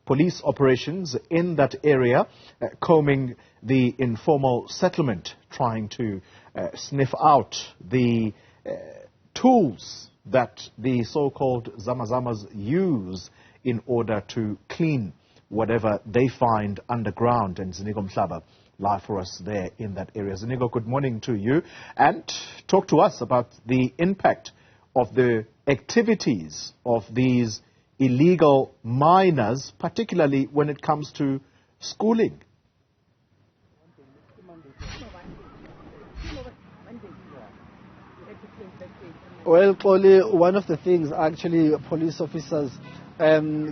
police operations in that area, combing the informal settlement, trying to sniff out the tools that the so-called zama-zamas use in order to clean whatever they find underground. And Ziniko Mhlaba live for us there in that area. Ziniko, good morning to you, and talk to us about the impact of the activities of these illegal miners, particularly when it comes to schooling. Well, Polly, one of the things actually police officers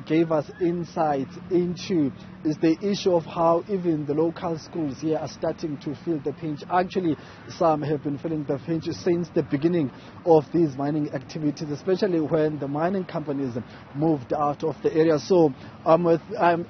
gave us insight into is the issue of how even the local schools here are starting to feel the pinch. Actually, some have been feeling the pinch since the beginning of these mining activities, especially when the mining companies moved out of the area. So I'm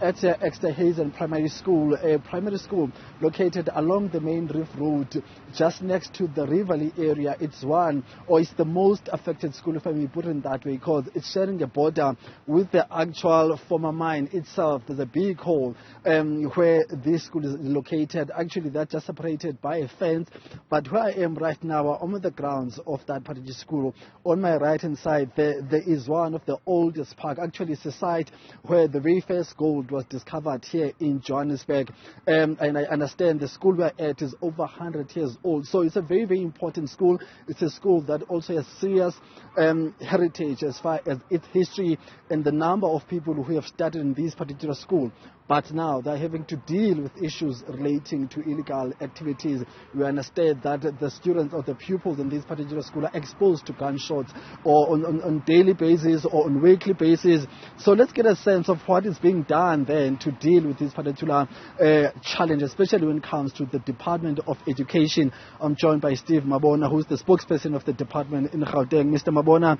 at Exeter Hazen Primary School, a primary school located along the main reef road, just next to the Riverlea area. It's the most affected school, if I may put it that way, because it's sharing a border with the actual former mine itself. There's a big hole where this school is located. Actually, that's just separated by a fence. But where I am right now, I'm on the grounds of that particular school. On my right-hand side, there is one of the oldest park. Actually, it's a site where the very first gold was discovered here in Johannesburg. And I understand the school we're at is over 100 years old. So it's a very, very important school. It's a school that also has serious heritage as far as its history and the number of people who have studied in this particular school. But now they're having to deal with issues relating to illegal activities. We understand that the students or the pupils in this particular school are exposed to gunshots or on daily basis or on weekly basis. So let's get a sense of what is being done then to deal with this particular challenge, especially when it comes to the Department of Education. I'm joined by Steve Mabona, who's the spokesperson of the department in Gauteng. Mr. Mabona,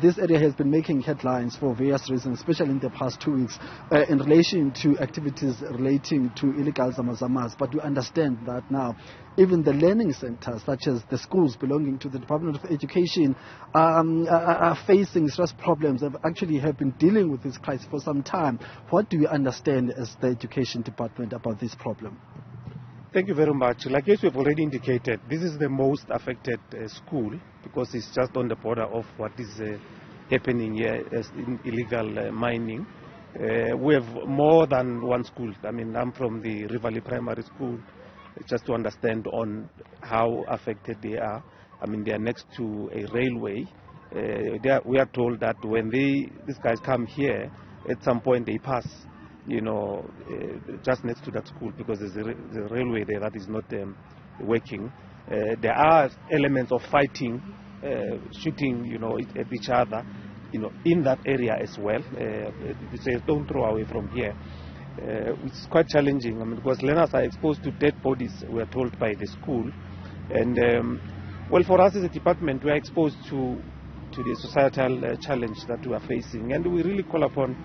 this area has been making headlines for various reasons, especially in the past 2 weeks, in relation to activities relating to illegal zama-zamas. But we understand that now even the learning centers, such as the schools belonging to the Department of Education, are facing stress problems. They actually have been dealing with this crisis for some time. What do you understand as the Education Department about this problem? Thank you very much. Like as we've already indicated, this is the most affected school because it's just on the border of what is happening here as in illegal mining. We have more than one school. I mean, I'm from the Riverlea Primary School, just to understand on how affected they are. I mean, they are next to a railway. We are told that when these guys come here, at some point they pass, just next to that school because there's a railway there that is not working. There are elements of fighting, shooting, at each other, in that area as well. It says don't throw away from here. It's quite challenging, because learners are exposed to dead bodies, we are told by the school. And well, for us as a department, we are exposed to the societal challenge that we are facing, and we really call upon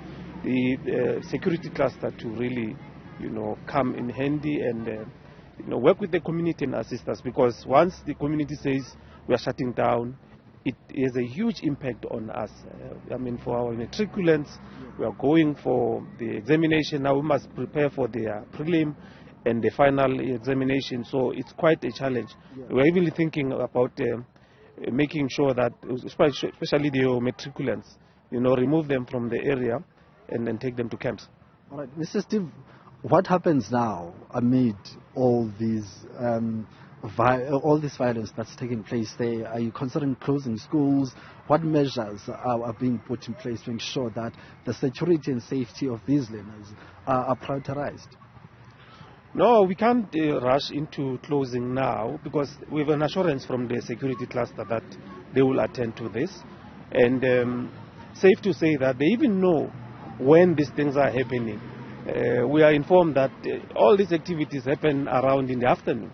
the security cluster to really, come in handy and work with the community and assist us, because once the community says we are shutting down, it has a huge impact on us. For our matriculants, we are going for the examination. Now we must prepare for the prelim and the final examination. So it's quite a challenge. Yeah. We're even thinking about making sure that, especially the matriculants, remove them from the area and then take them to camps. All right, Mr. Steve, what happens now amid all these violence that's taking place there? Are you considering closing schools? What measures are being put in place to ensure that the security and safety of these learners are prioritized? No, we can't rush into closing now, because we have an assurance from the security cluster that they will attend to this. And safe to say that they even know when these things are happening. We are informed that all these activities happen around in the afternoon.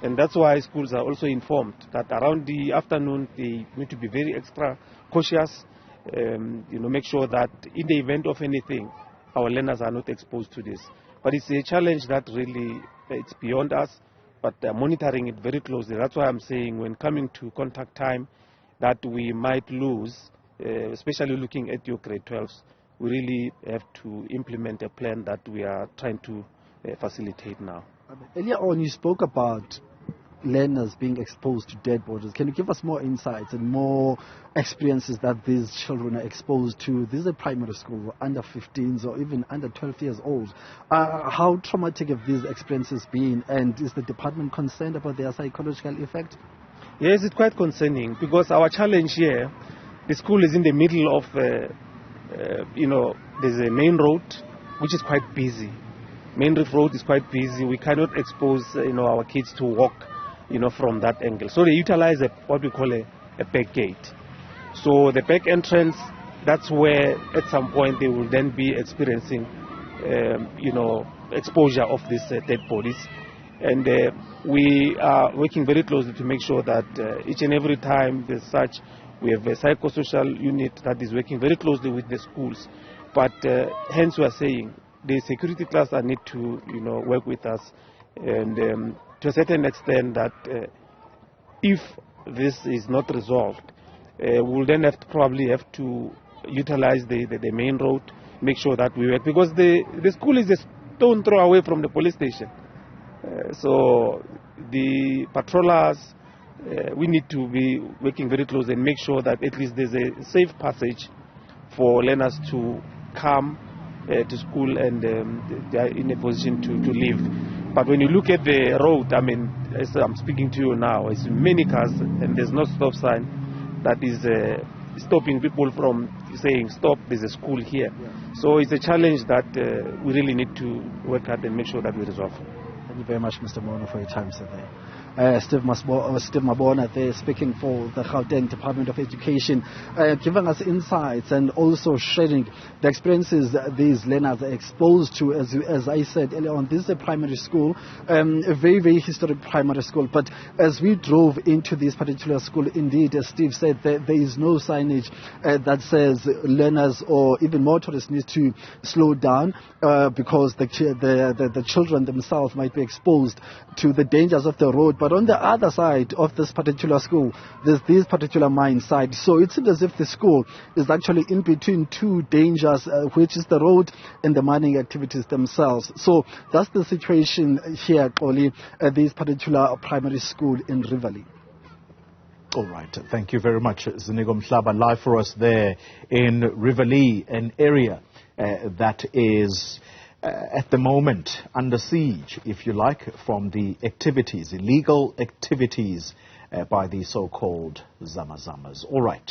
And that's why schools are also informed that around the afternoon they need to be very extra cautious, make sure that in the event of anything, our learners are not exposed to this. But it's a challenge that really, it's beyond us, but monitoring it very closely. That's why I'm saying when coming to contact time that we might lose, especially looking at your grade 12s, we really have to implement a plan that we are trying to facilitate now. Earlier on, you spoke about learners being exposed to dead bodies. Can you give us more insights and more experiences that these children are exposed to? This is a primary school, under 15s or even under 12 years old. How traumatic have these experiences been, and is the department concerned about their psychological effect? Yes, it's quite concerning, because our challenge here, the school is in the middle of, there's a main road which is quite busy. Main road is quite busy. We cannot expose, our kids to walk, from that angle. So they utilize what we call a back gate. So the back entrance, that's where at some point they will then be experiencing, exposure of these dead bodies. And we are working very closely to make sure that each and every time there's such, we have a psychosocial unit that is working very closely with the schools. But hence we are saying the security cluster need to, work with us, and to a certain extent that if this is not resolved, we'll then probably have to utilize the main road, make sure that we work, because the school is a stone throw away from the police station. So the patrollers, we need to be working very close and make sure that at least there's a safe passage for learners to come to school and they are in a position to live. But when you look at the road, as I'm speaking to you now, it's many cars and there's no stop sign that is stopping people from saying, stop, there's a school here. Yeah. So it's a challenge that we really need to work at and make sure that we resolve. Thank you very much, Mr. Mabona, for your time today. Steve Mabona there, speaking for the Gauteng Department of Education, giving us insights and also sharing the experiences that these learners are exposed to. As I said earlier on, this is a primary school, a very, very historic primary school. But as we drove into this particular school, indeed, as Steve said, there is no signage that says learners or even motorists need to slow down because the children themselves might be exposed to the dangers of the road. But on the other side of this particular school, there's this particular mine site. So it seems as if the school is actually in between two dangers, which is the road and the mining activities themselves. So that's the situation here, Oli, at this particular primary school in Riverlea. All right. Thank you very much, Ziniko Mhlaba, live for us there in Riverlea, an area that is at the moment under siege, if you like, from the activities, illegal activities by the so-called Zamas. All right.